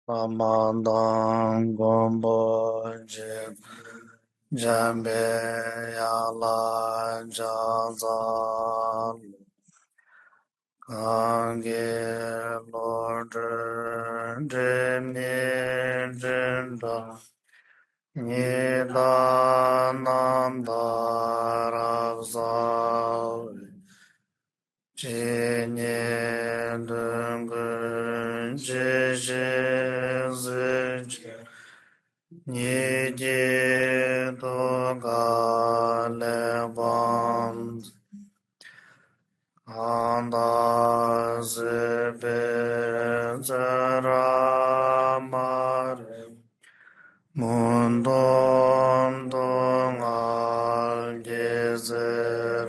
Samādhi Gompo Jambe Yala Jazal Kange Lord Demi Jinda Nida Nanda Ravzal Jinye Dungun Jiji Zij Niji Toga Leband Anda Zebe Zeramar Mundon Dongal Gezer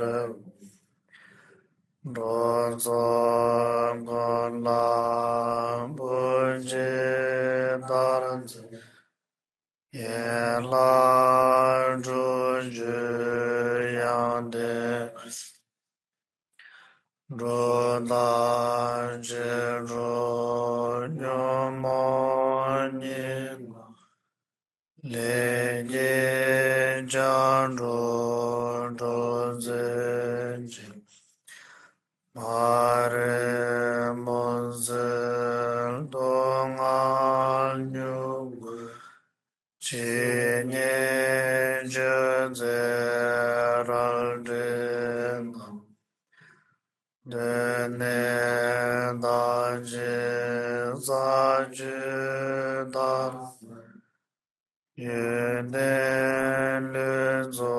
Dozo Gola Buje Darz Yela Juju Yande Roda Jero Nyomoni Lege Jaro Dozenji Mare Mozel Dongal Nyugu Chinye Jezeraldena Dene Daji Zaji Dar Yene Lizo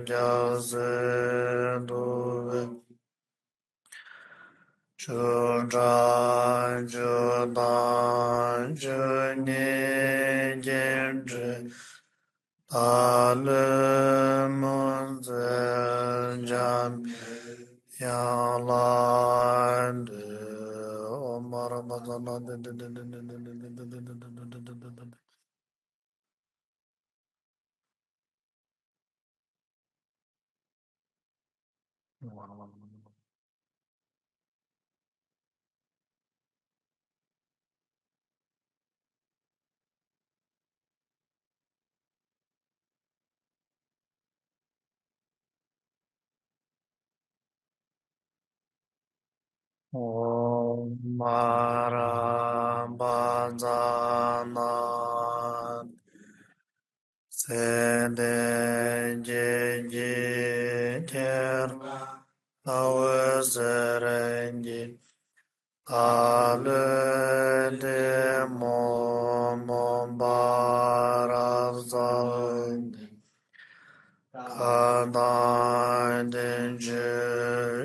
Jazeduve Chudra Judan Juni Genji Munzel Jam Yaland Omar Marabazana Sede Ter Awezerengi Ale de Mombarazalgi Kadai de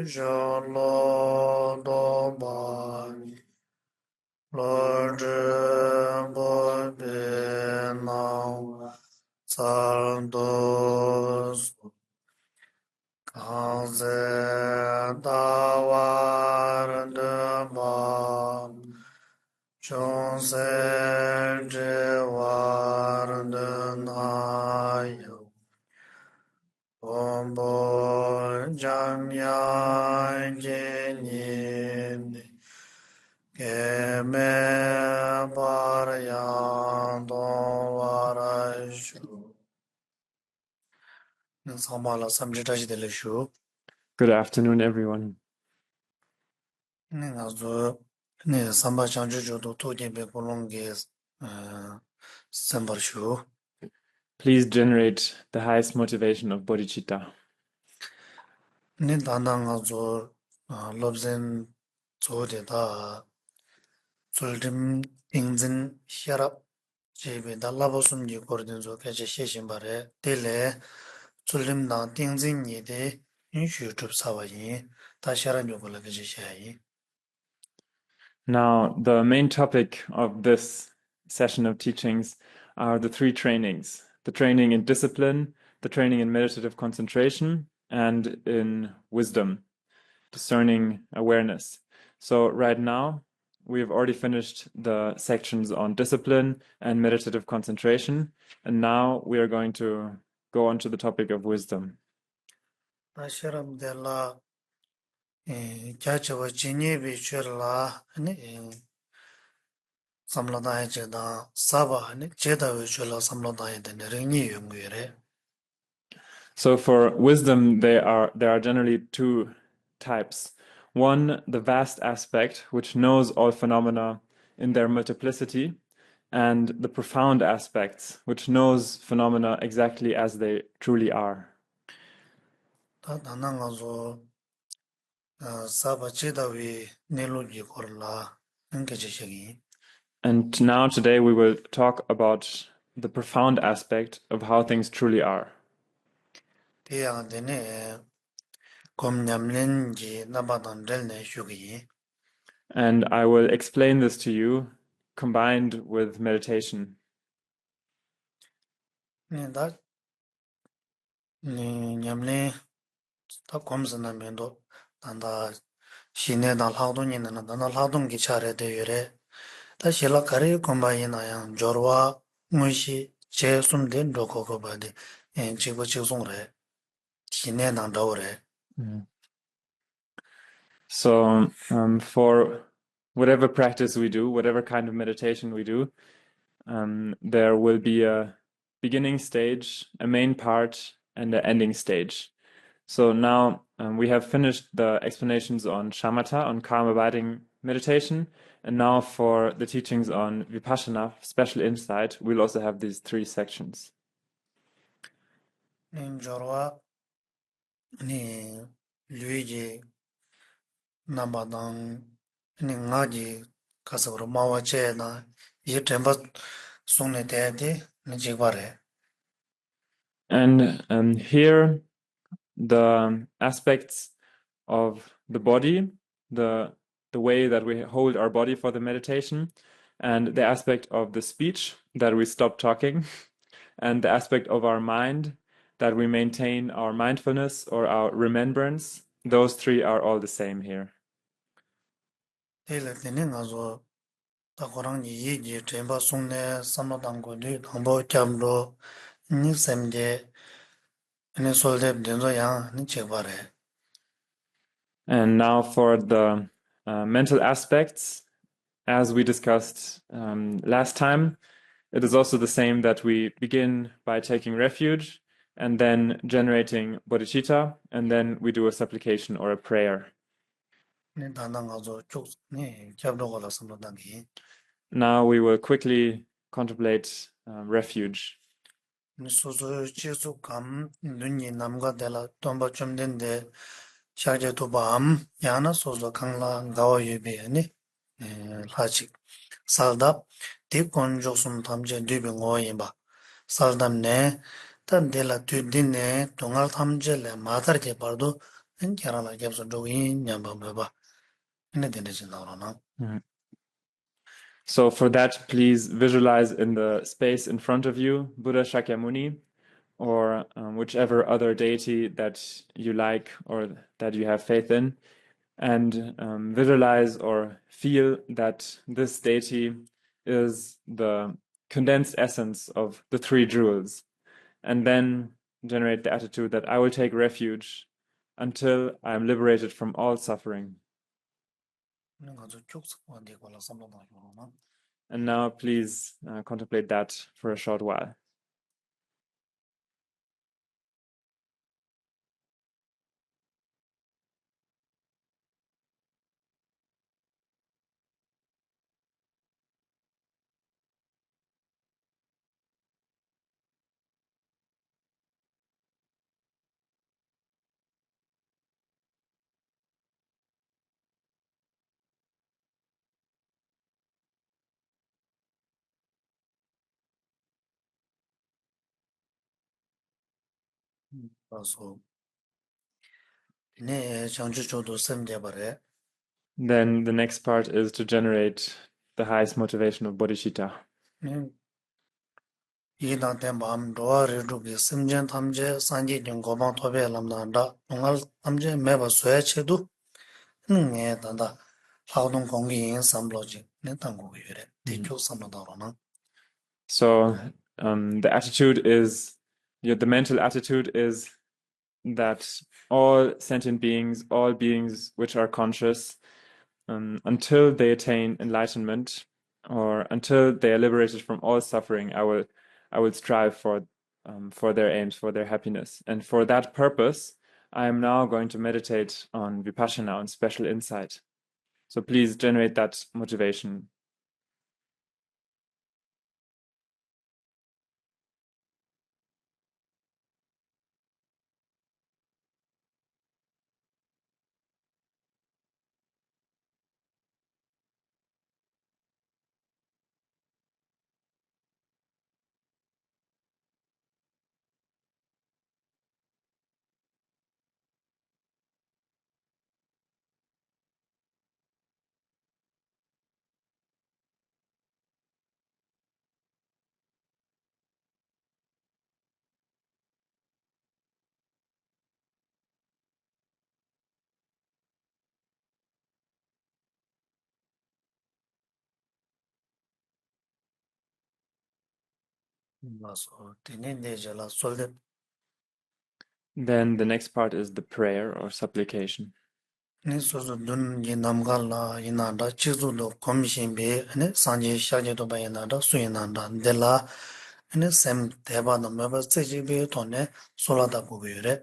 Jolo Dobani Lord Bobina Saldos Kanze Dawar de Bab Chonse Jewar de Nayo Ombo Jamya Genini Keme Baryan Dovarashu Samala Samjitaji Delishu Good afternoon, everyone. Nazo Samba Chanju to Toge Polonges Sambarshu Please generate the highest motivation of bodhicitta. Nindanazo Lobzen Zodeta Zuldim Ingzin Sharap Jebe Dalabosum Gordonzo Kaja Sheshimbare Dele Zuldim Na Tingzin Yede Inshu Trup Sawayi Tashara Nyobola Gajashi. Now, the main topic of this session of teachings are the three trainings: the training in discipline, the training in meditative concentration, and in wisdom, discerning awareness. So right now, we've already finished the sections on discipline and meditative concentration, and now we are going to go on to the topic of wisdom. Tasharam Della Chachawa Chini Bichurla samlodaya cheda saba ni cheda vichula samlodaya de ringi yungure. So for wisdom, there are generally two types. One, the vast aspect, which knows all phenomena in their multiplicity, and the profound aspects, which knows phenomena exactly as they truly are. Ta dana nga zo saba cheda vi nilu ji korla nge chishigi. And now today we will talk about the profound aspect of how things truly are. Tiya dine kom nyamlin ji nabadan delne shugi. And I will explain this to you combined with meditation. Ni da ni nyamlin ta komsana mendo danda shine da lhagdo ni na danda lhagdo ki chare de yure. Ta shila kari komba ina yang jorwa nguishi che sumde ndoko ko ba de chikbo chiksong re. Shine na daw re. So for whatever practice we do, whatever kind of meditation we do, there will be a beginning stage, a main part, and an ending stage. So now we have finished the explanations on shamatha, on calm abiding meditation, and now for the teachings on vipassana, special insight, we'll also have these three sections. Ni jorwa ni luiji nambadang ni ngaji kasabro mawa che na ye temba sungne te de ni jigwa re. And here, the aspects of the body, the way that we hold our body for the meditation, and the aspect of the speech, that we stop talking, and the aspect of our mind, that we maintain our mindfulness or our remembrance. Those three are all the same here. Tele tene nga zo ta korang ni ye je temba sungne samadang ko de dangbo chamdo ni semje ni solde denzo yang ni jigwa re. And now for the mental aspects, as we discussed last time, it is also the same that we begin by taking refuge and then generating bodhicitta, and then we do a supplication or a prayer. Ni danda nga zo chuk ni chabdo ko la samadang ki. Now we will quickly contemplate refuge. Ni susu chisu kam dunyi namga dela tomba chumden de shakje tu baam yana susu kangla gawa yubi ni lachik. Saldab di konjo sum tamje dubi ngowa yinba. Saldam ne tan dela tu din ne tungal tamje le madar je bardo en kera la gyabso dogi nyamba meba. Ine dine jindawra na. So for that, please visualize in the space in front of you Buddha Shakyamuni, or whichever other deity that you like or that you have faith in, and visualize or feel that this deity is the condensed essence of the three jewels, and then generate the attitude that I will take refuge until I am liberated from all suffering. And now please contemplate that for a short while. Then the next part is to generate the highest motivation of bodhicitta. So the attitude is, the mental attitude is that all sentient beings, all beings which are conscious, until they attain enlightenment, or until they are liberated from all suffering, I will strive for their aims, for their happiness. And for that purpose, I am now going to meditate on Vipassana, on special insight. So please generate that motivation. So tene deja la solde Then the next part is the prayer or supplication. ne so so dun ye namga la ina da chizu do komishin be ne sanje shaje do ba ina da su ina da de la ne sem deba no me ba se ji be to ne sola da bu re.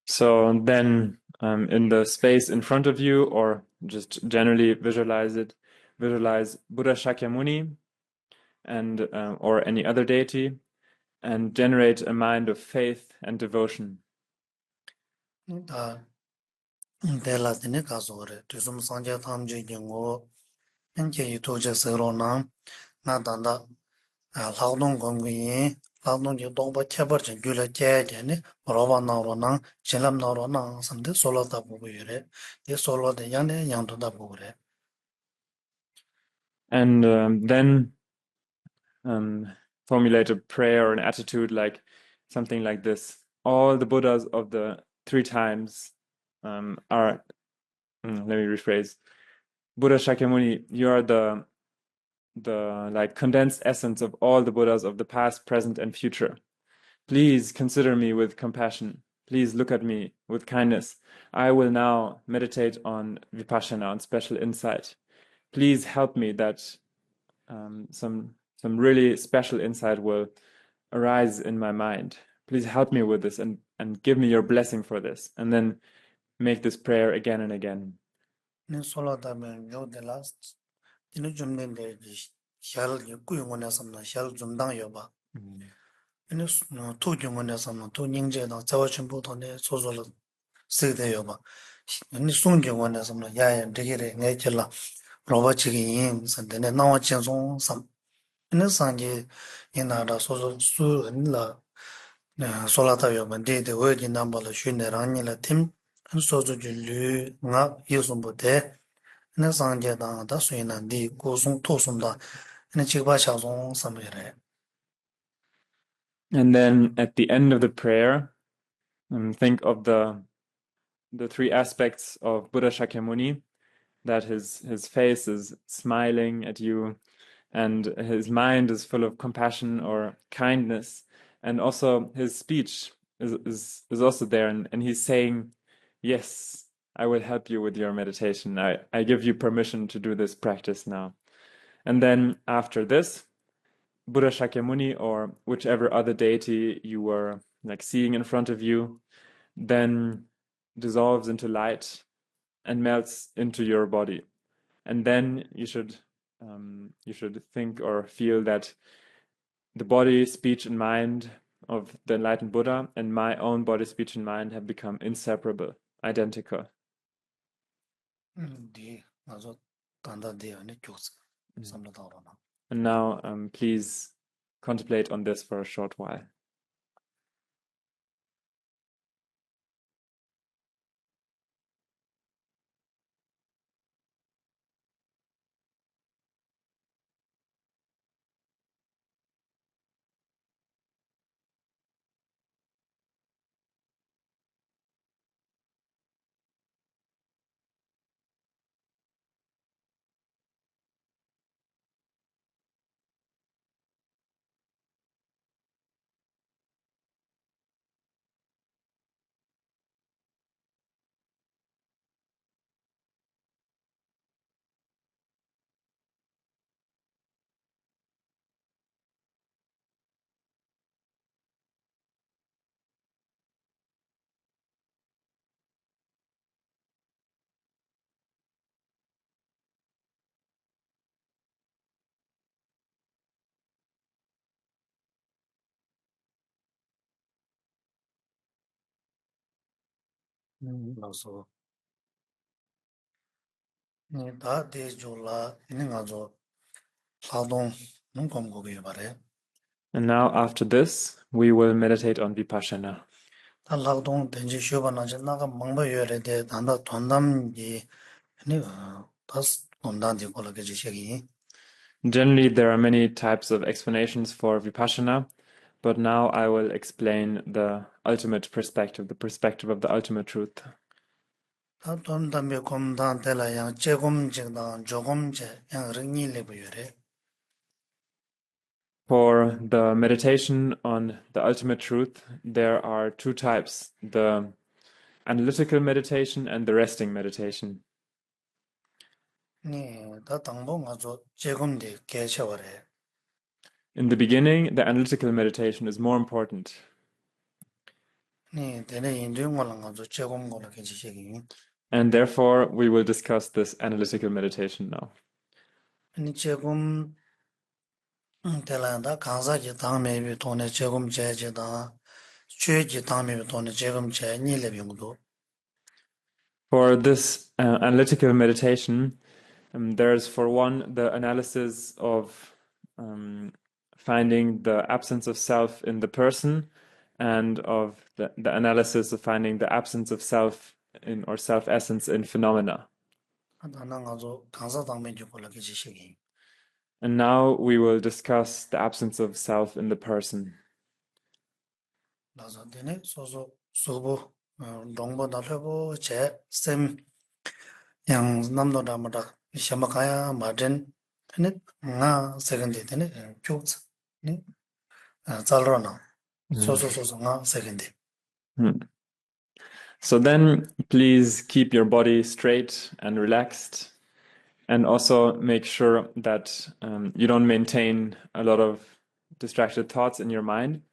So then, in the space in front of you, or just generally visualize it, visualize Buddha Shakyamuni and or any other deity, and generate a mind of faith and devotion. Da de la tene ka so re tu sum sanje tham je ge ngo en je yi to je se ro na na da da lao dong gong ge yin lao dong je dong ba che bar chen gyu le che de ne ro ba na ro na chen lam na ro na sam de sola da bu re de solo de yang de yang do da bu re. And then formulate a prayer or an attitude like something like this. All the Buddhas of the three times are, let me rephrase. Buddha Shakyamuni, you are the like condensed essence of all the Buddhas of the past, present, and future. Please consider me with compassion. Please look at me with kindness. I will now meditate on Vipassana, on special insight. Please help me that some really special insight will arise in my mind. Please help me with this and give me your blessing for this. And then make this prayer again and again. Ne solo da me yo de la tene jum den de shal ge ku yo na sam na shal zum dang yo ba ne tu ju ngo na sam na tu ning je da za wa chen bu to ne so so lo se de yo ba ne sung ju ngo na sam na ya ya de ge re nge che la ro ba chi ge yin san de ne na wa chen song sam ne sang ge yin na da so so su ni la so la ta yo ba de de we ji nam ba la shu ne rang ni la tim so so ju lu nga yu sum bu de ne sang je da da su yin na di ko sung to sum da ne chi ba cha song sam ye re. And then at the end of the prayer, think of the three aspects of Buddha Shakyamuni, that his face is smiling at you, and his mind is full of compassion or kindness, and also his speech is also there, and he's saying, yes, I will help you with your meditation. I give you permission to do this practice now. And then after this, Buddha Shakyamuni or whichever other deity you were like seeing in front of you then dissolves into light and melts into your body. And then you should think or feel that the body, speech, and mind of the enlightened Buddha and my own body, speech, and mind have become inseparable, identical. Di nga zo tanda de ne kyos sam la da ro na. And now, please contemplate on this for a short while. 나서 다 대조라 있는 가서 사동 농공고에 말해. And now, after this, we will meditate on Vipassana. 다 라동 된지 쉬어봐나지 나가 망바여래 대 단다 돈담이 아니 다스 돈단지 걸게 지시기. Generally, there are many types of explanations for Vipassana, but now I will explain the ultimate perspective, the perspective of the ultimate truth. 다 돈담이 곰단 때라야 제곰직다 조금제 양 릉이 레버여래. For the meditation on the ultimate truth, there are two types, the analytical meditation and the resting meditation. 다 당봉 가서 제곰데 개셔버래. In the beginning, the analytical meditation is more important, 되네 인도인 거랑 가서 제곰 거라게 지시기. and therefore we will discuss this analytical meditation now. 아니 제곰 telanda kansa ji tangme bi tone chegum che je da chue ji tangme bi tone chegum che ni le bi ngudo For this analytical meditation, there's for one the analysis of finding the absence of self in the person, and of the analysis of finding the absence of self in or self essence in phenomena. 다 나 가서 kansa tangme ji ko la ke ji shigi And now we will discuss the absence of self in the person. da so dene so so so bo dong bo da le bo che sem yang nam do da ma da shama kaya ma den ne nga second de ne kyu ne zal ro na so nga second de Hmm. So then please keep your body straight and relaxed, and also make sure that you don't maintain a lot of distracted thoughts in your mind.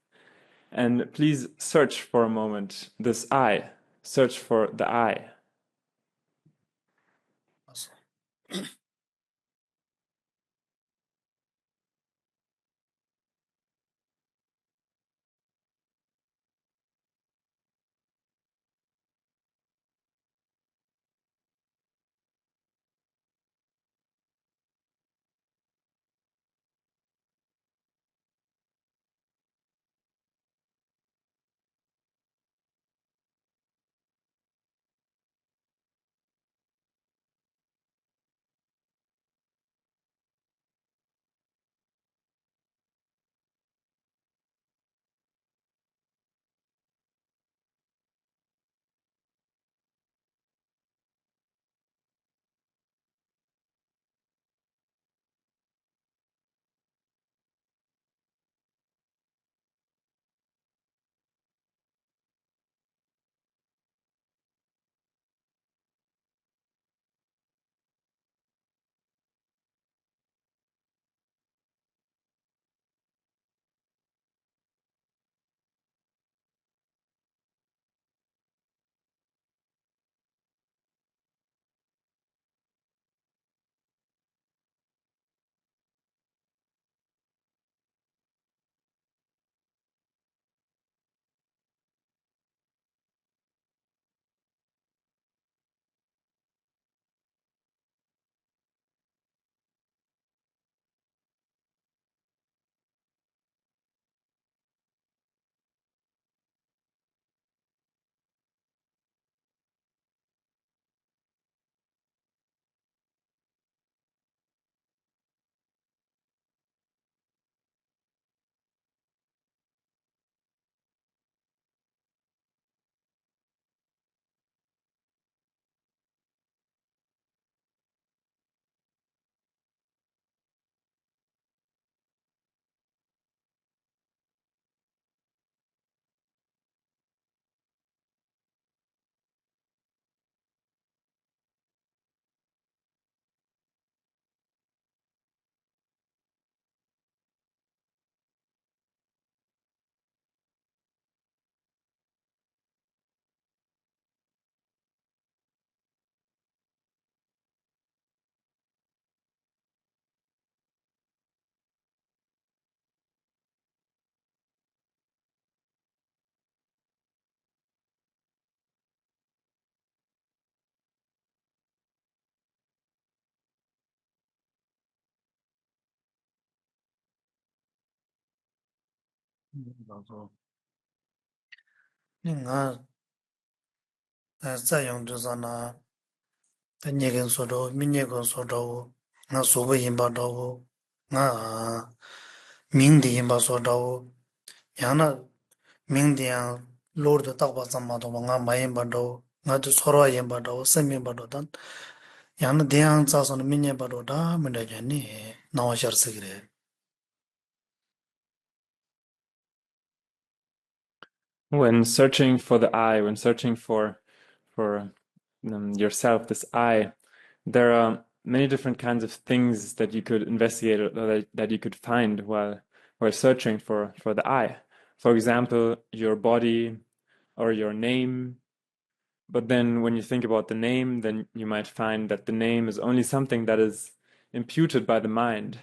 And please search for a moment this I. Search for the I. 나도 내가 자용도잖아. 내가 소도 민예고 소도 나 소부 임바도 나 민디 임바 소도 야나 민디야 로드 딱바 삼마도 나 마임바도 나도 서로 임바도 세미바도 단 야나 대양 자서는 민예바도 다 문제잖니 나와셔서 그래. When searching for the I, when searching for yourself, this I, there are many different kinds of things that you could investigate or that you could find while searching for the I. For example, your body or your name. But then when you think about the name, then you might find that the name is only something that is imputed by the mind.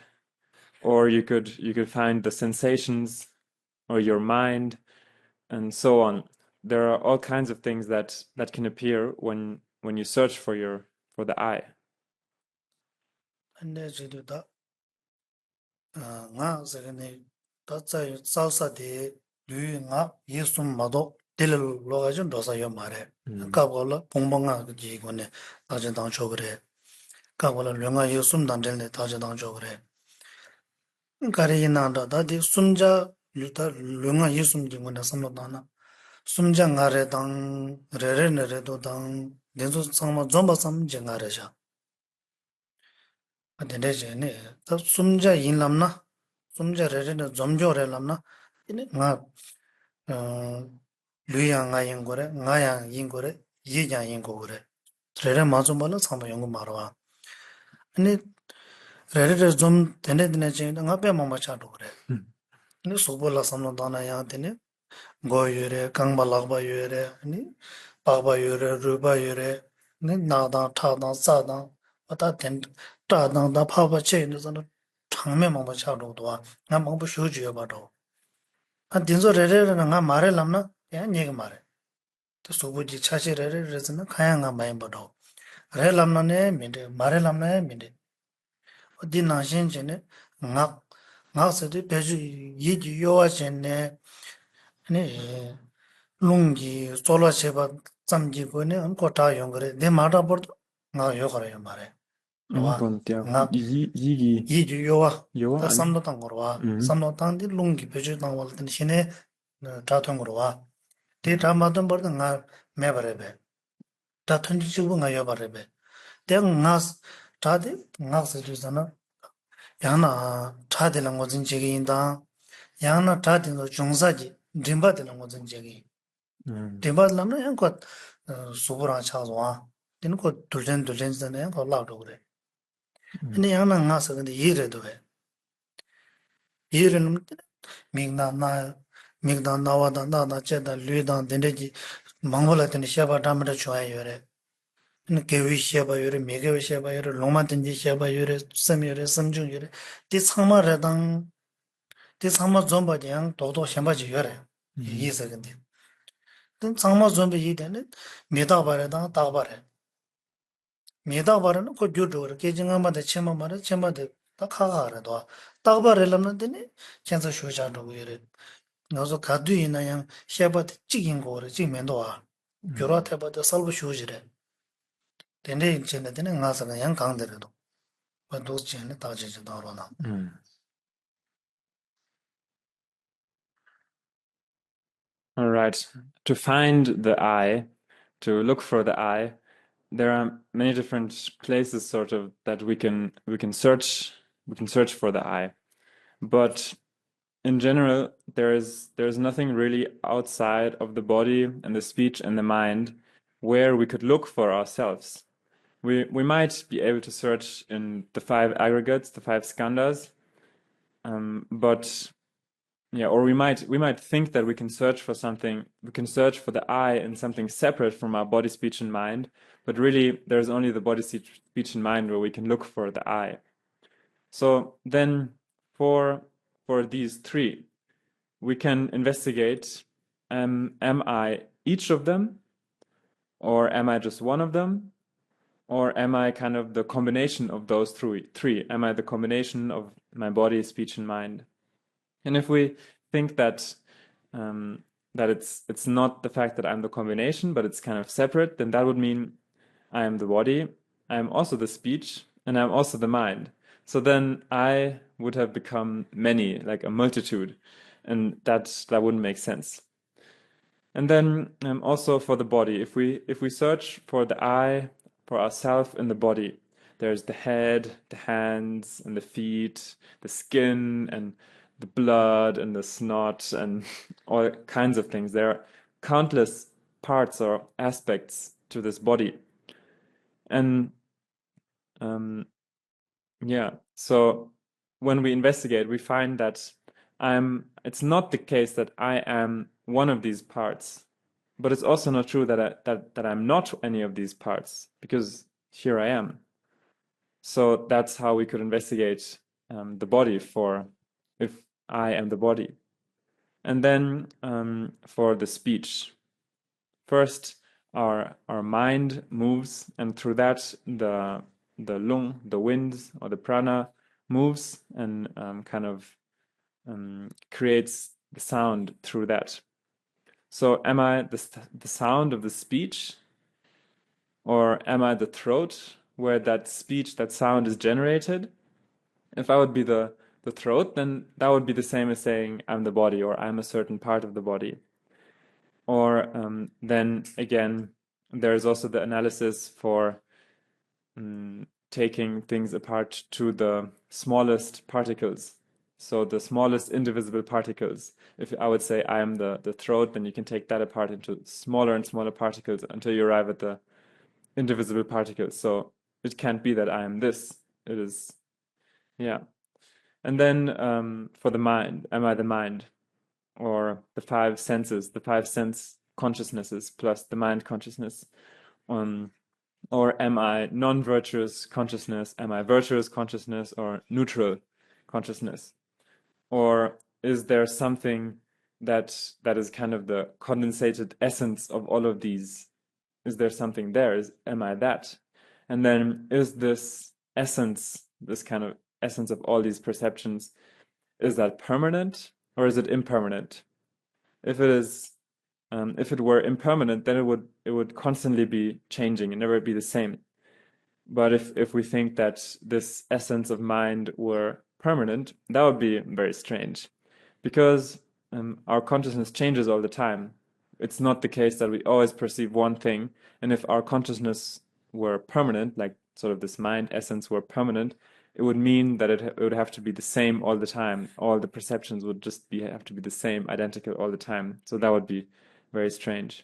Or you could find the sensations or your mind and so on. There are all kinds of things that can appear when you search for the I. 근데 저도다 nga sagane ta tsai salsa de lu nga yesum mado del lo ga jun dosa yo mare ka bola pongbanga ji gone ta jen dang cho gre ka bola lu nga yesum dan del ne ta jen dang cho gre kare ina da de sumja lu ta lu nga yesum ji gone sam da na sumja nga re dang re ne re do dang den so sang ma zomba sam je nga re ja dende je ne ta sumja yin lam na sumja rere는 점조래람나 이네 nga 루야 nga 인고래 nga야 인고래 예야 인고래 레레 맞좀 벌어 참아 연구 말아 아니 레레레 좀 되네 제 nga 빼만 맞아도 그래 근데 소볼라 삼는 다나야 되네 고유래 강발락바 유래 아니 바바 유래 루바 유래 네 나다 타다 싸다 왔다 된 따당다 파바 체는 저는 장면만 맞아도 나 뭐부 쇼지여 봐도 한 딘소 레레는 나 말에 남나 야 얘기 말해 또 소부지 차시 레레르스는 가양아 많이 봐도 레 남나네 민데 말에 남나에 민데 어디 나신지네 나 나서도 배주 예지 요하신네 아니 룽기 솔라체바 잠지고네 안고타 용거래 내 말아 버도 나 요거래 말해 와 Bontia, 나 yigi, 이주 요와 다 yoa, 삼노당 거로 와 삼노당디 룽기 배주 당 wal든 신에 다통 거로 와 대담하던 버도 나 매버레베 다 던지고 나 여버레베 대응 나 다데 나스주잖아 야나 차들은 거진 제기인다 야나 다든도 중사지 림바들은 거진 제기 림바들은 양껏 수부랑 차도와 되는 거 둘전전전에 거 라도 그래 근데 야나 나서 근데 이래도 해 이래는 미나나 미나 나와다 나나 제다 류다 된대지 망볼한테 샤바 담을 좋아해요래 근데 개위 샤바 요래 메개위 샤바 요래 로마든지 샤바 요래 섬 요래 섬중 요래 디 상마라당 디 상마 좀바냥 도도 샴바지 요래 이해서 근데 든 상마 좀비 이데는 메다바라당 다바래 메다바라는 그 조조를 계정한마다 체마마다 체마다 다 카가라도 다바래라는 데네 견서 쇼자도 요래 너서 가두이나 양 샤바트 찍인 거를 찍면도 와 교라테바도 살부 쇼지래 근데 이제는 되는 가서는 양 강대로도 뭐도 전에 다지지 나로나 All right. To find the I, to look for the I, there are many different places sort of that we can search for the I. But in general, there's nothing really outside of the body and the speech and the mind where we could look for ourselves. We might be able to search in the five aggregates, the five skandhas, but yeah, or we might think that we can search for something, we can search for the I in something separate from our body, speech, and mind, but really there's only the body, speech, and mind where we can look for the I. So then for these three, we can investigate, am I each of them, or am I just one of them? Or am I kind of the combination of those three? Am I the combination of my body, speech, and mind? And if we think that that it's not the fact that I'm the combination, but it's kind of separate, then that would mean I am the body, I am also the speech, and I'm also the mind. So then I would have become many, like a multitude, and that wouldn't make sense. And then also for the body, if we search for the I, for ourself in the body, there's the head, the hands, and the feet, the skin, and the blood, and the snot, and all kinds of things. There are countless parts or aspects to this body. And yeah, so when we investigate, we find that it's not the case that I am one of these parts, but it's also not true that I'm not any of these parts, because here I am. So that's how we could investigate the body for if I am the body. And then for the speech, first our mind moves, and through that the lung, the winds or the prana moves and kind of creates the sound through that. So am I the sound of the speech, or am I the throat where that speech, that sound is generated? If I would be the throat, then that would be the same as saying I'm the body or I'm a certain part of the body. Or then again, there's also the analysis for taking things apart to the smallest particles. So the smallest indivisible particles. If I would say I am the throat, then you can take that apart into smaller and smaller particles until you arrive at the indivisible particles. So it can't be that I am this. It is, yeah. And then for the mind, am I the mind? Or the five senses, the five sense consciousnesses plus the mind consciousness. Um, or am I non-virtuous consciousness? Am I virtuous consciousness or neutral consciousness? Or is there something that is kind of the condensated essence of all of these? Is there something there? Am I that? And then is this essence, this kind of essence of all these perceptions, is that permanent or is it impermanent? If it is, if it were impermanent, then it would constantly be changing and never be the same. But if we think that this essence of mind were permanent, that would be very strange, because our consciousness changes all the time. It's not the case that we always perceive one thing, and if our consciousness were permanent, like sort of this mind essence were permanent, it would mean that it would have to be the same all the time. All the perceptions would just have to be the same, identical all the time. So that would be very strange.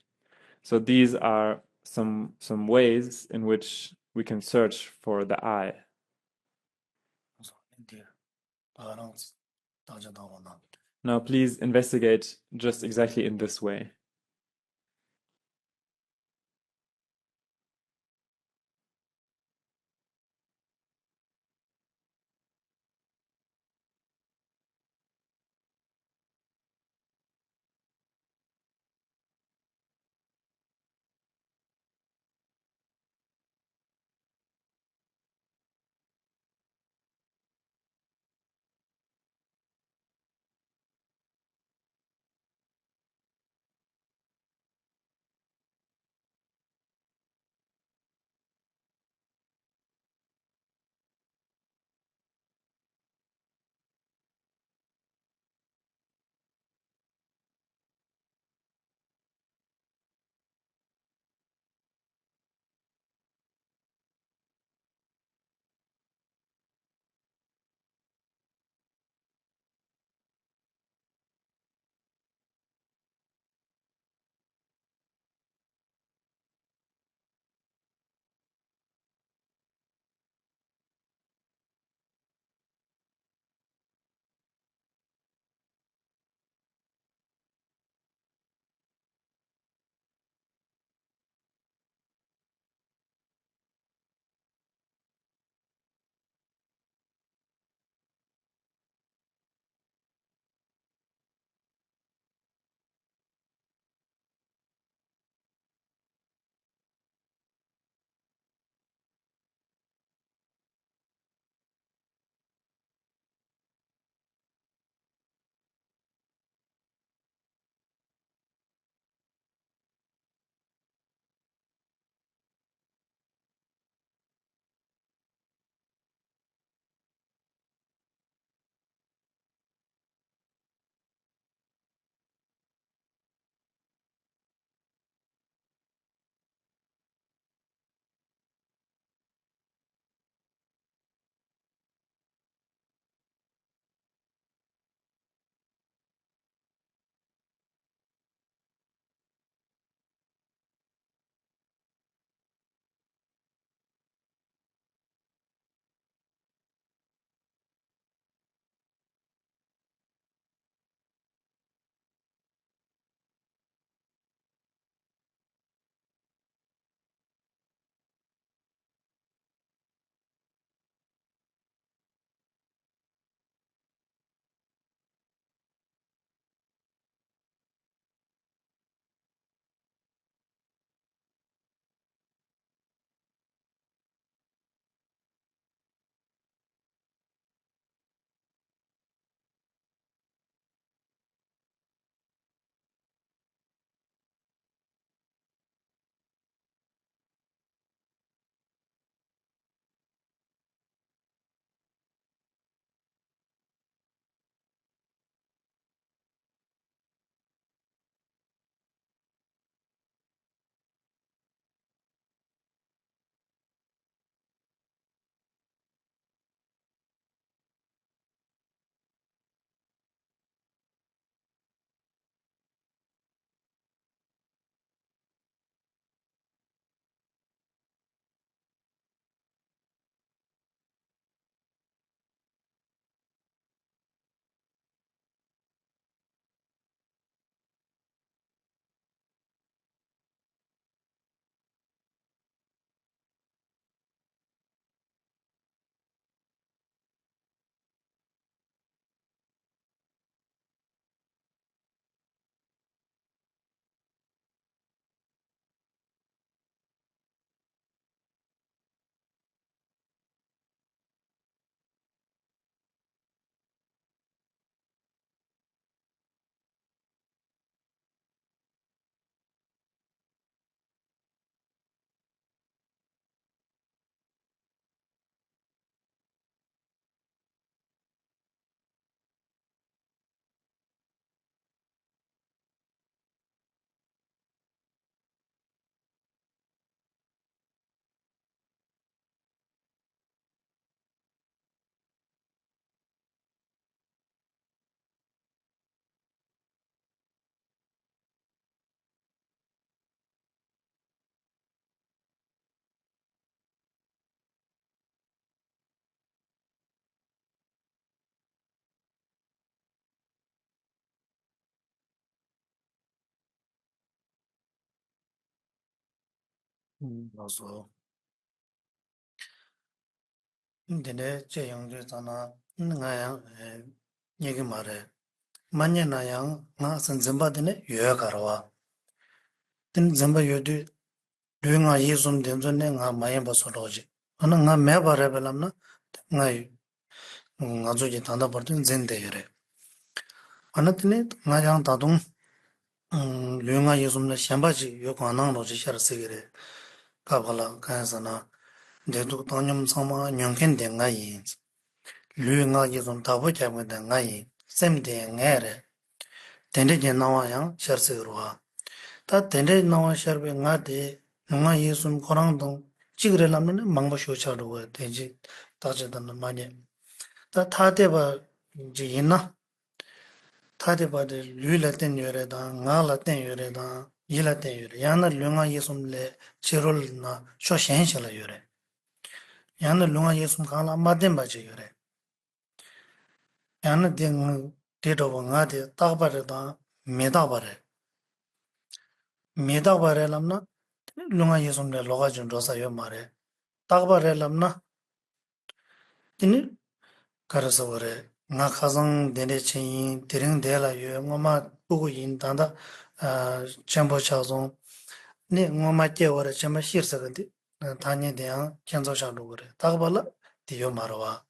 So these are some ways in which we can search for the I. 그래서 인디에 나랑 따져나오나. Now, please investigate just exactly in this way. Also, dine che yang ju zana nga yang nyegi mare. Manya na yang nga san zimba dine yoya karwa. Din zimba yodu du nga yisum dinzo ne nga mayan ba soloji. Ana nga me bare belam na nga nga zo ji tanda bardu zinde yore. Ana dine nga yang tadung lu nga yisum na shenpa ji yo kwa nang loji shar sigire. Kabala kaya sana dedu tanyam sama nyongken de nga yin. Lu nga yisum tabu kya de nga yin. Sem de nga re. Tende je nawa yang shar sigirwa. Ta tende nawa sharbe nga de nga yisum korang dong chigre lamne mangba sho charuwa tenji taje dana manye. Ta tate ba je yina tate ba de lu la ten yore da nga la ten yore da yi la ten yore. Yana lu nga yisum le chirul na sho shen shala yore. Yana lu nga yisum kaa la ma ten ba je yore. Yana de nga de takpa re da me takpa re. Me takpa re lamna lunga yisum le loga jun rosa yo mare. Takpa re lamna tini karasa ware. Nga khazang dene chen yin, tiring de la yo, nga ma buku yin tanda chenpo cha zong. Ni nga ma kye ware chenpa shir sakati. Tanya de yang chenzo cha lu ware. Takpa la di yo marwa.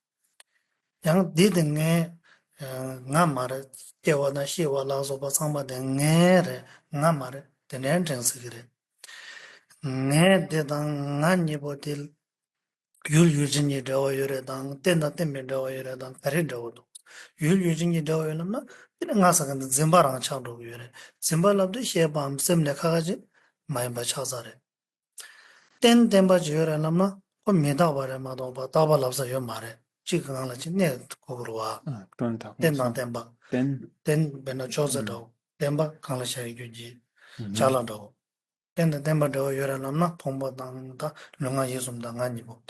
Yang di de nga mare kye wada shi wala sopa sangpa de nga re, nga mare, tene chen sikire. Nga de dang nga nipo til yul yujinyi dawa yore dang, tenda tembe dawa yore dang, kari dawa do. Yul yujinyi dawa yore namna, tena nga sakanda zimba rang chak do yore. Zimba labdo xebaam semle kagaji, mayimba chazare. Ten temba chi yore namna, ko me dawa re ma dawa ba, dawa labsa yo ma re. Chika nga la chi ne kukurwa. Ten dang temba. Ten bena choza dawa. Temba kang la shayi yuji. Chala dawa. Ten temba dawa yore namna, pongpa dang da, lunga yisum da nga nipo.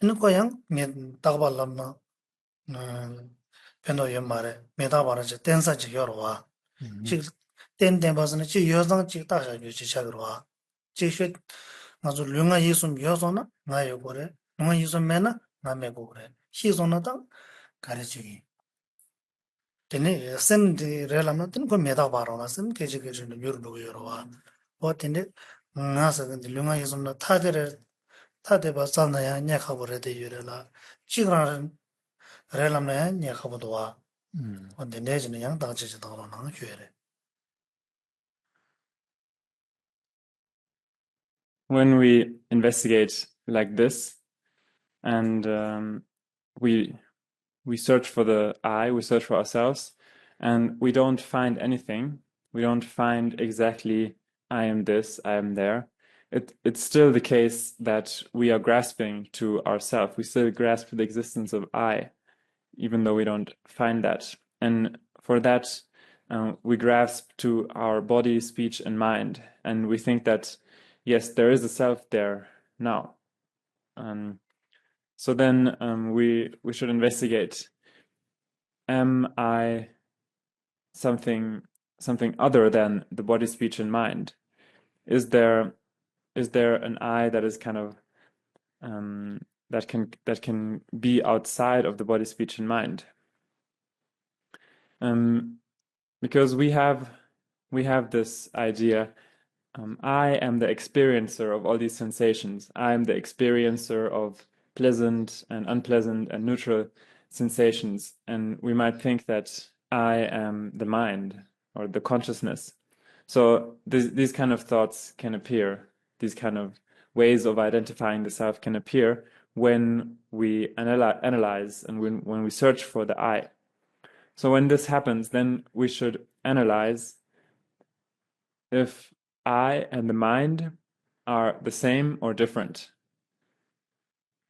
Ino ko yang me takpa lamna pendo yo mare, me takpa raja tensa chi yorwa. Chik ten tenpa sana chi yozang chik taksha yu chi chagirwa. Chik shwe nga zo lunga yisum yozo na nga yo kore, lunga yisum me na nga me kore. Shi zo na tang kare chigi. Tene sem di re lamna tene ko me takpa rawa, sem kechi kechi na yur dhugu yorwa. O tene nga sa lunga yisum na tate ba tsa na ya nye khabu re de yore la chigrang re lam na ya nye khabu dwa o de ne jine yang dang chi chi dang lo nang yore. When we investigate like this and we search for the I, we search for ourselves, and we don't find anything. We don't find exactly I am this, I am there. It's still the case that we are grasping to ourself. We still grasp the existence of I, even though we don't find that. And for that, we grasp to our body, speech, and mind. And we think that, yes, there is a self there now. So then we should investigate, am I something other than the body, speech, and mind? Is there an I that is kind of that can be outside of the body, speech, and mind? Because we have this idea, I am the experiencer of all these sensations. I am the experiencer of pleasant and unpleasant and neutral sensations. And we might think that I am the mind or the consciousness. So these kind of thoughts can appear. These kind of ways of identifying the self can appear when we analyze and when we search for the I. So when this happens, then we should analyze if I and the mind are the same or different.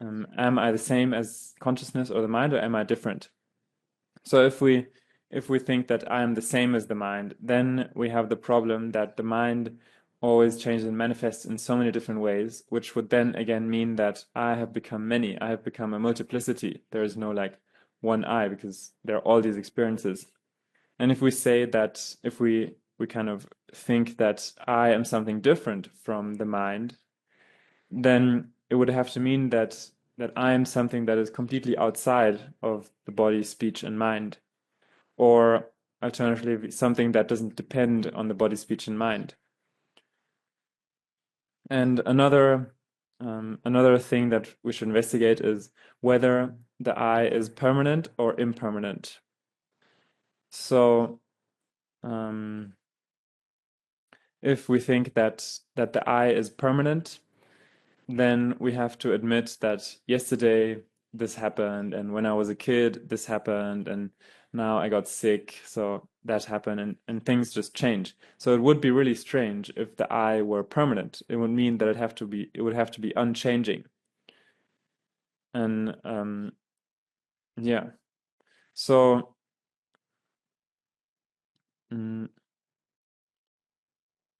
Am I the same as consciousness or the mind, or am I different? So if we think that I am the same as the mind, then we have the problem that the mind always changes and manifests in so many different ways, which would then again mean that I have become many. I have become a multiplicity. There is no like one I, because there are all these experiences. And if we say that, if we kind of think that I am something different from the mind, then it would have to mean that I'm something that is completely outside of the body, speech, and mind, or alternatively, something that doesn't depend on the body, speech, and mind. And another thing that we should investigate is whether the I is permanent or impermanent. So, if we think that the I is permanent, then we have to admit that yesterday this happened, and when I was a kid this happened, and now I got sick, so that happened, and things just change. So it would be really strange if the I were permanent. It would mean that it would have to be unchanging. And yeah. So mm,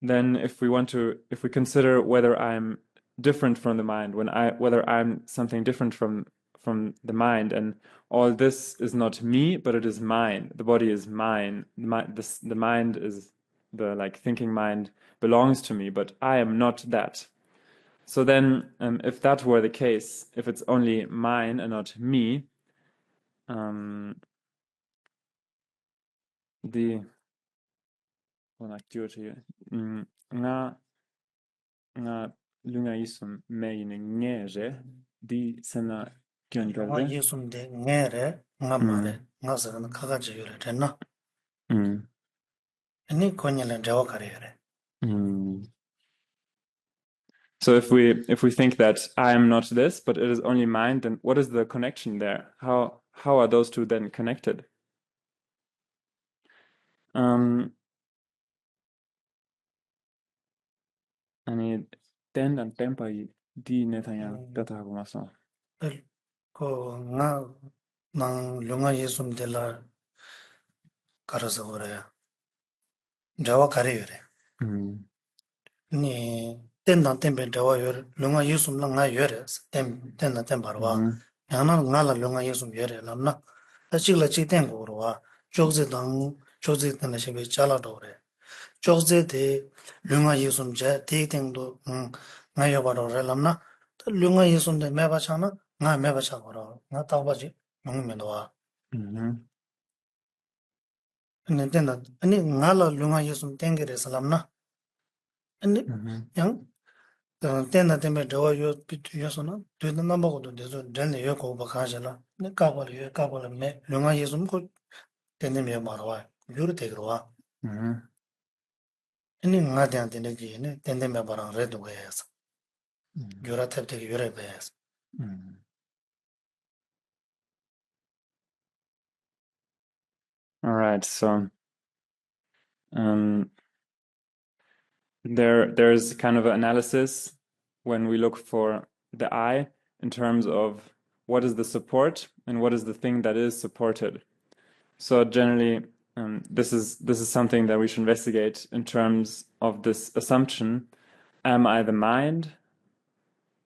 then if we consider whether I'm different from the mind, whether I'm something different from the mind, and all this is not me, but it is mine. The body is mine. The mind is the like thinking mind belongs to me, but I am not that. So then, if that were the case, if it's only mine and not me, the well, activity, nga lunga isum meine ngere di sena Lunga kyongarde. yesum de ngere, nga mare, nga sagana kagaji yore, tena. Mm. Ani konyele dewa kare yore. Mm. So if we think that I am not this, but it is only mine, then what is the connection there? How are those two then connected? Um, 아니 땐난 땜빠이 디 네타냐 뼈다 하고 마서. Ko nga nang lunga yesum de la karasa gore, dewa kare yore. Mm. Ni tendan tembe dewa yore, lunga yesum la nga yore, tendan tembarwa. Mm. Yana nga la lunga yesum yore, lamna. La chigla chig tengo gorwa, chokze dang, chokze tena shebe chala dore. Chokze de lunga yesum je, te tengdo nga yobaro re lamna. Lunga yesum de meba chana, nga meba chagoro, nga tagba ji, nung mendo Mhm. Ani tenda, ani nga la lunga yesum tengere salamna. Ani Mhm. yang tenda tembe dewa yo pitu yosona, tuida namba kodo dezo dene yo ko bakaja la, ni kakwa la me, lunga yesum ko tende me marwa, yuru tegirwa. Mhm. Ani nga tenda tende ki yene, tende me barang redu gayasa. Mhm. Yura tepte ki yure bayasa. Mhm. All right, so um, there's kind of an analysis when we look for the I in terms of what is the support and what is the thing that is supported. So generally, this is something that we should investigate in terms of this assumption: am I the mind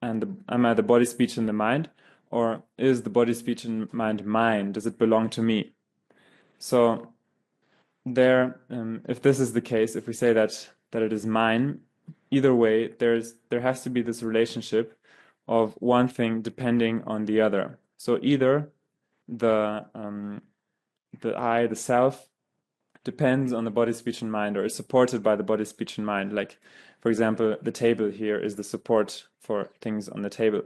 am I the body, speech, and the mind, or is the body, speech, and mind mine? Does it belong to me? So there, if this is the case, if we say that it is mine, either way, there has to be this relationship of one thing depending on the other. So either the I, the self, depends on the body, speech, and mind, or is supported by the body, speech, and mind. Like, for example, the table here is the support for things on the table.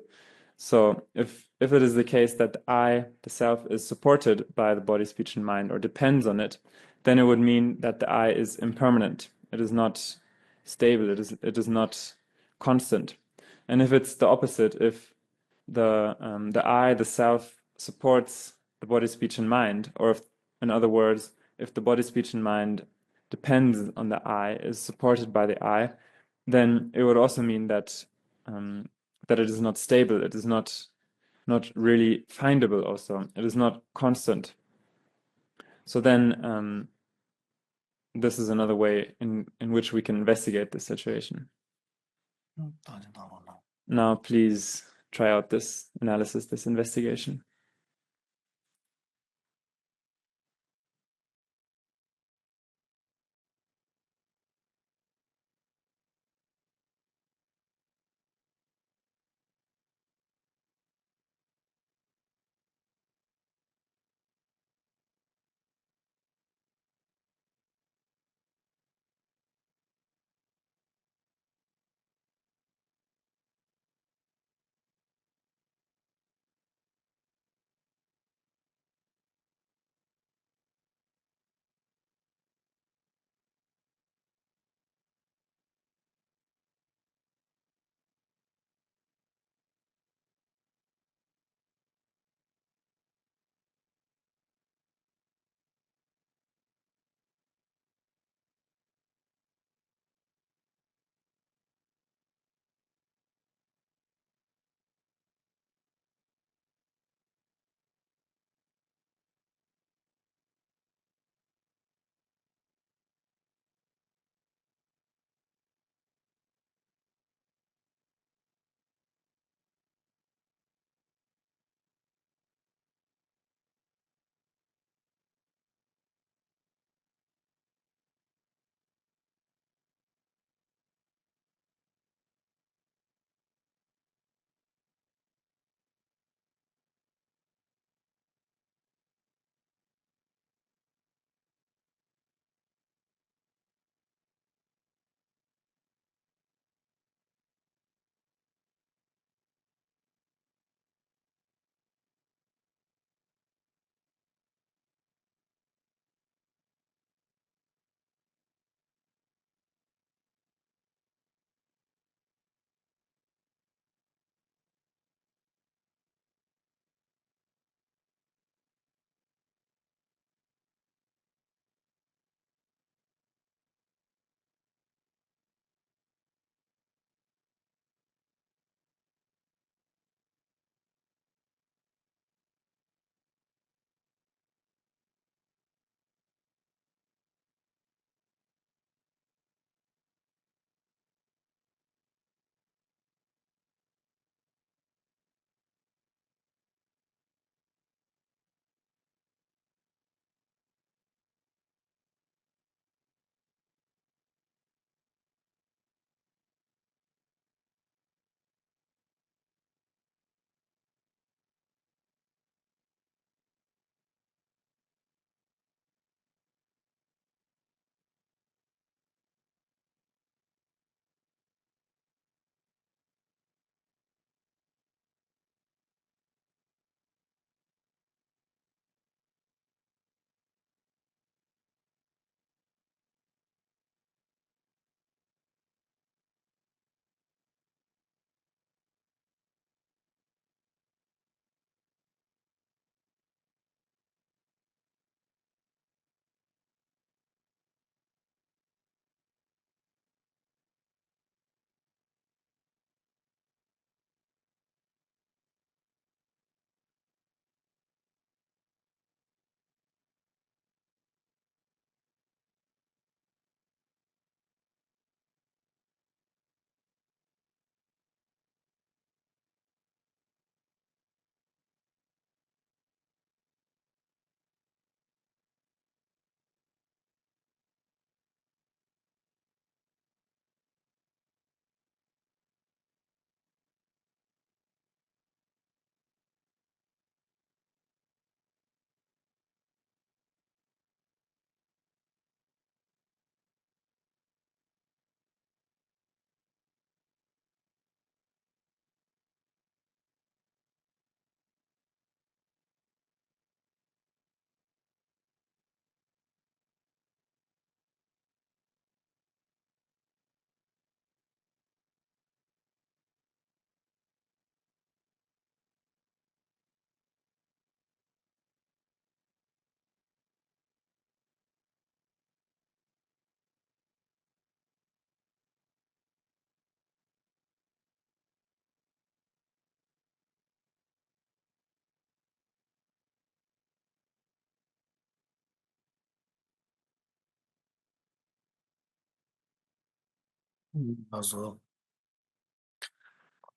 So if it is the case that the I, the self, is supported by the body, speech, and mind, or depends on it, then it would mean that the I is impermanent. It is not stable. It is not constant. And if it's the opposite, if the I, the self, supports the body, speech, and mind, or if, in other words, if the body, speech, and mind depends on the I, is supported by the I, then it would also mean that that it is not stable. It is not really findable. Also, it is not constant. So then, this is another way in which we can investigate this situation. Now, please try out this analysis, this investigation. Also,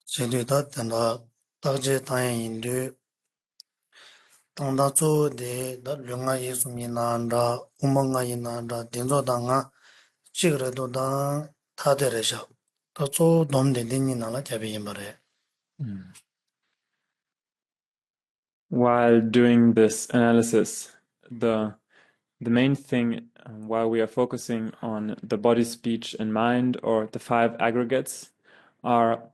제대로 된다. 딱제 다행인데 당다조 대 령아 예수미나라 우멍아 이나라 된조당아 지그래도 다 다데레샤. 다조 놈데니나라 잡이 말해. Mm. While doing this analysis, the the main thing while we are focusing on the body, speech, and mind, or the five aggregates, are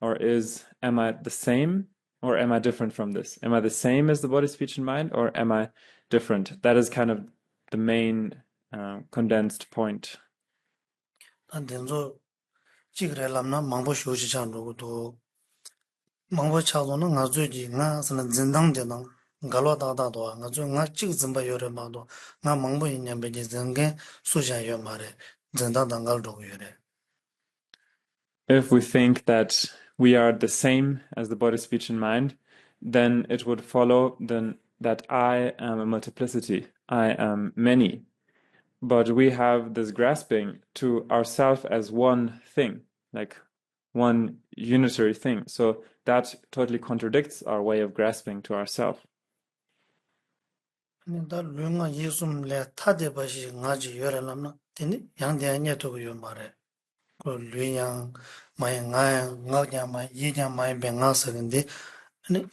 or is, am I the same or am I different from this? Am I the same as the body, speech, and mind, or am I different? That is kind of the main condensed point. 단 된조 지그래람나 망보 쇼지찬로도 망보 차도는 나주지 나서는 진당되는 갈와다다도 나주 나 찍음바 요래마도 나 망보 있냐베지 정게 수자요 말해 진당당갈도 요래. If we think that we are the same as the body, speech, and mind, then it would follow then that I am a multiplicity. I am many. But we have this grasping to ourself as one thing, like one unitary thing. So that totally contradicts our way of grasping to ourself. 다 르nga 예숨 레 타데 바시 nga지 요래람나 되니 양대anya 또 요 말해. 그 르양 마이 nga냐 마이 예냐 마이 뱅아서는데 아니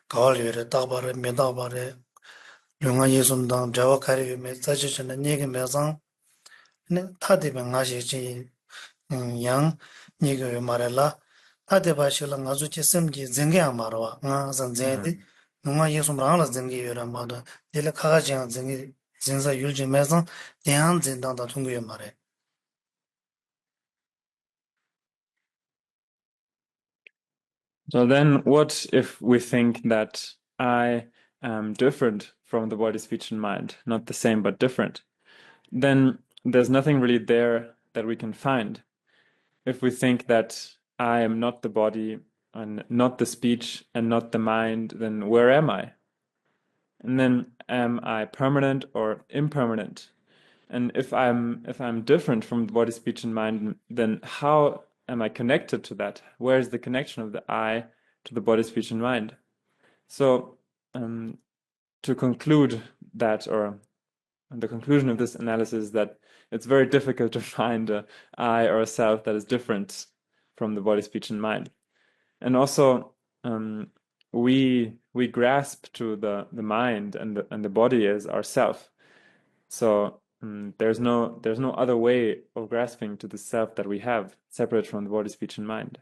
가을이래 따바래 메다바래 르nga 예숨당 자와 카리 메 자지는 얘기 매상 네 타데 뱅아시지 양 얘기 말해라 타데 바시라 nga주치 섬기 쟁게 말와 nga 산제데 누가 예숨 라라 쟁게 요라 마도 딜 카가지 쟁게 진짜 유지 매상 대한 진단다 통고요 말해. So then, what if we think that I am different from the body, speech, and mind, not the same but different? Then there's nothing really there that we can find. If we think that I am not the body and not the speech and not the mind, then where am I? And then am I permanent or impermanent? And if I'm different from the body, speech, and mind, then how am I connected to that? Where is the connection of the I to the body, speech, and mind? So to conclude that, or the conclusion of this analysis is that it's very difficult to find a I or a self that is different from the body, speech, and mind. And also, we grasp to the mind and the body as ourself. So there's no other way of grasping to the self that we have separate from the body, speech, and mind.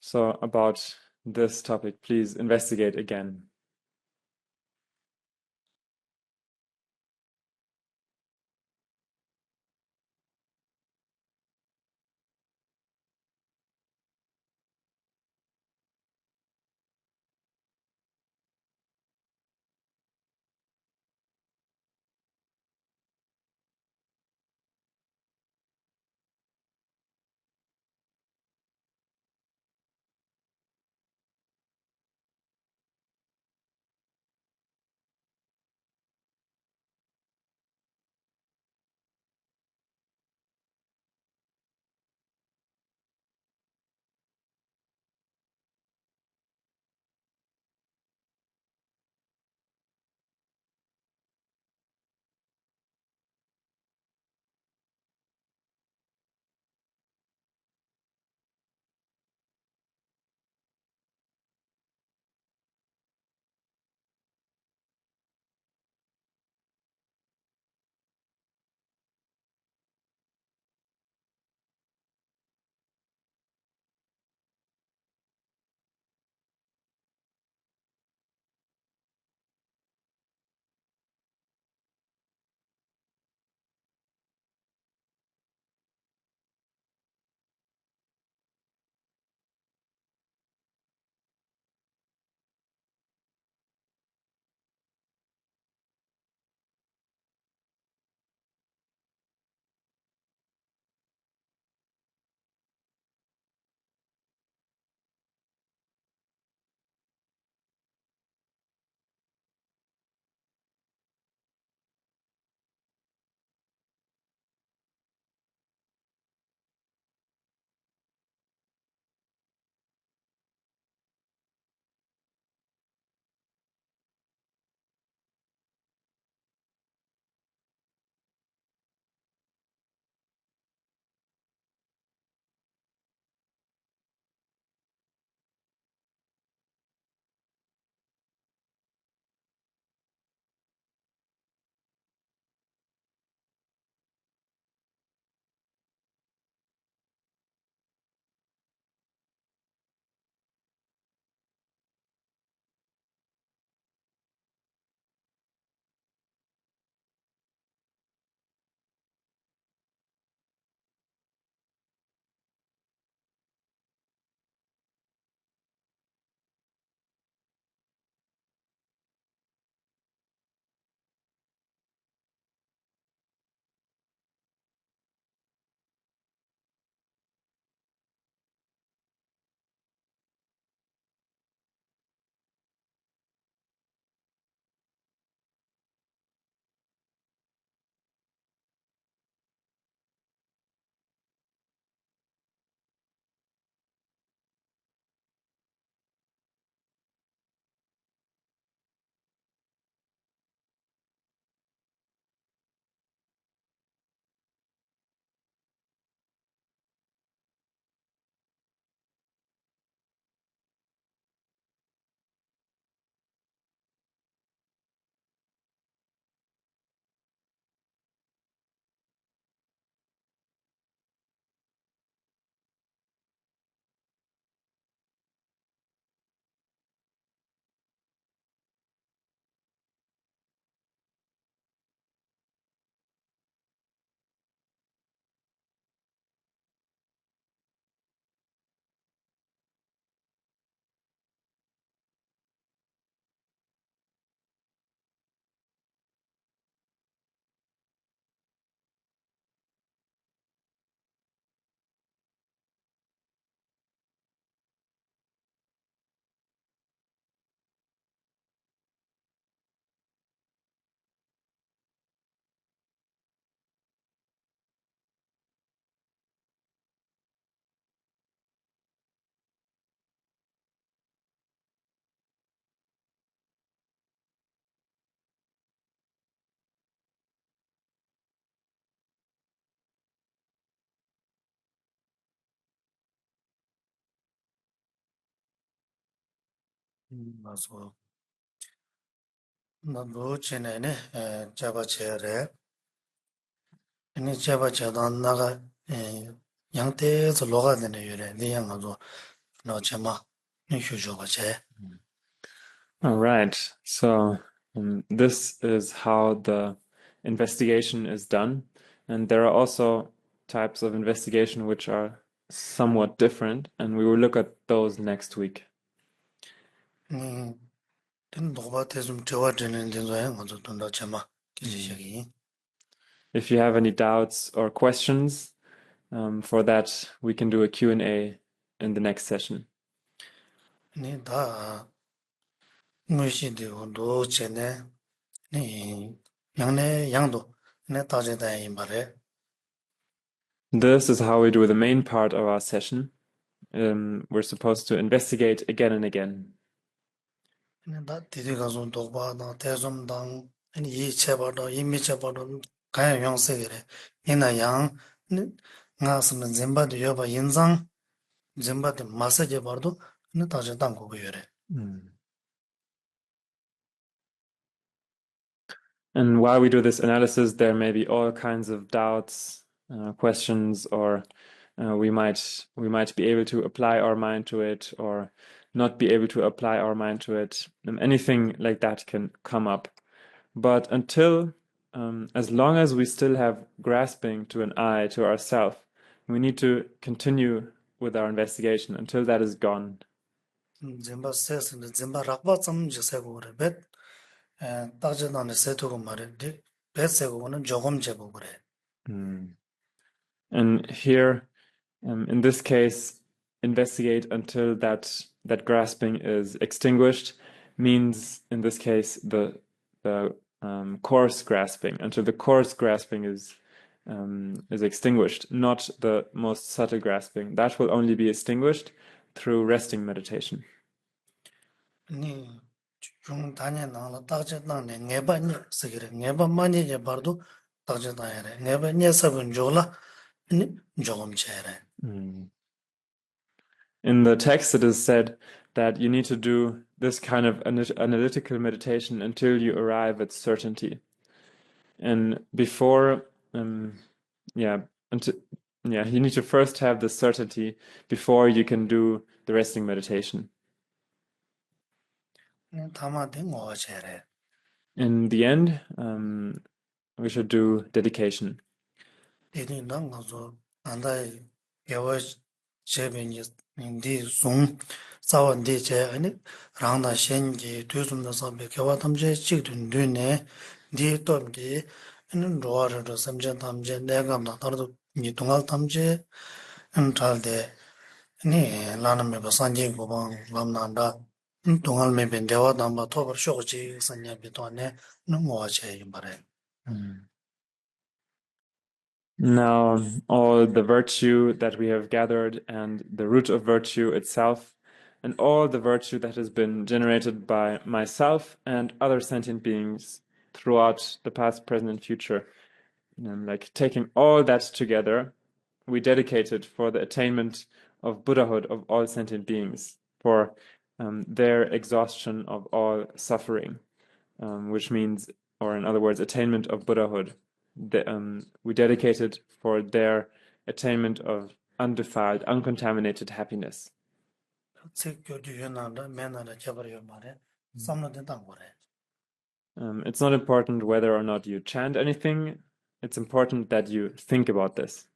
So about this topic, please investigate again. 맞아. 나도 전에네 잡아 제래. 아니 잡아 제가 나가 양태에서 로가 되네 요래. 네 양아도 너 제마 네 휴조가 제. All right. So this is how the investigation is done. And there are also types of investigation which are somewhat different, and we will look at those next week. 된 노바테 좀 저와 되는 데서야 먼저 돈다 제마 기지적이. If you have any doubts or questions, for that, we can do a Q&A in the next session. 다 무시되고 전에 네 양내 양도 내 따제다 이 말에. This is how we do the main part of our session. We're supposed to investigate again and again. 다 디디 가서 도바나 대좀당 아니 이 제바도 이미 제바도 가야 용세게래. 이나 양 나스는 zem바도 여바 인상 zem바도 마사제 바도 네 따제 당고 그래. And while we do this analysis, there may be all kinds of doubts, questions, or we might be able to apply our mind to it, or not be able to apply our mind to it. Anything like that can come up. But as long as we still have grasping to an I, to ourself, we need to continue with our investigation until that is gone. zem바 세스는 zem바 락바 좀 주세고 그래. bet 따제단에 세토고 말해. bet 세고는 조금 제고 그래. And here, in this case, investigate until that grasping is extinguished means, in this case, the coarse grasping, until the coarse grasping is extinguished, not the most subtle grasping. That will only be extinguished through resting meditation. 니 중 단에 나라 따제단에 네바니 세게래. 네바 많이 제 바도 따제단에 네바 녀석은 졸라 니 조금 제래. In the text, it is said that you need to do this kind of analytical meditation until you arrive at certainty. And before, you need to first have the certainty before you can do the resting meditation. 다마데 뭐 제래. In the end, we should do dedication. 디디 난 가서 안다이 개와 제빈이 디 송 사원디 제 아니 랑나 셴지 뒤숨다 선배 개와 탐제 찍든 뒤네 디 또기 는 로아르도 삼제 탐제 내가 나도 니 동al 탐제 엔탈데 니 라나메 바산지 고방 람난다 동al 메벤 대와 담바 토버 쇼지 산냐 비토네 너무와제 임바레. Now, all the virtue that we have gathered and the root of virtue itself, and all the virtue that has been generated by myself and other sentient beings throughout the past, present, and future, like taking all that together, we dedicate it for the attainment of Buddhahood of all sentient beings, for their exhaustion of all suffering, which means, or in other words, attainment of Buddhahood. We dedicate it for their attainment of undefiled, uncontaminated happiness. It's not important whether or not you chant anything. It's important that you think about this.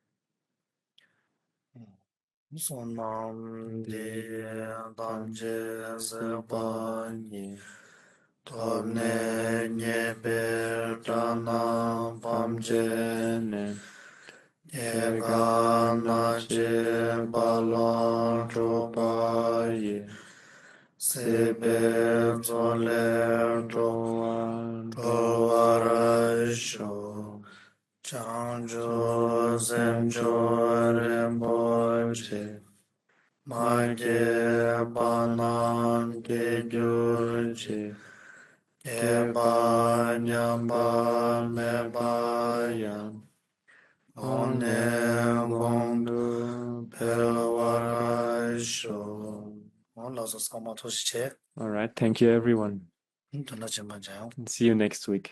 Tone nyeper dana pamjene Ega nache balon chopaye Sebe zoler tovarasho Chanjo zemjo remboche Mage banan kegyurche Eba nyamba mebayan One gondu pelwarasho 라서 사마 도시체 All right. Thank you, everyone. 돈나 좀 맞아요. See you next week.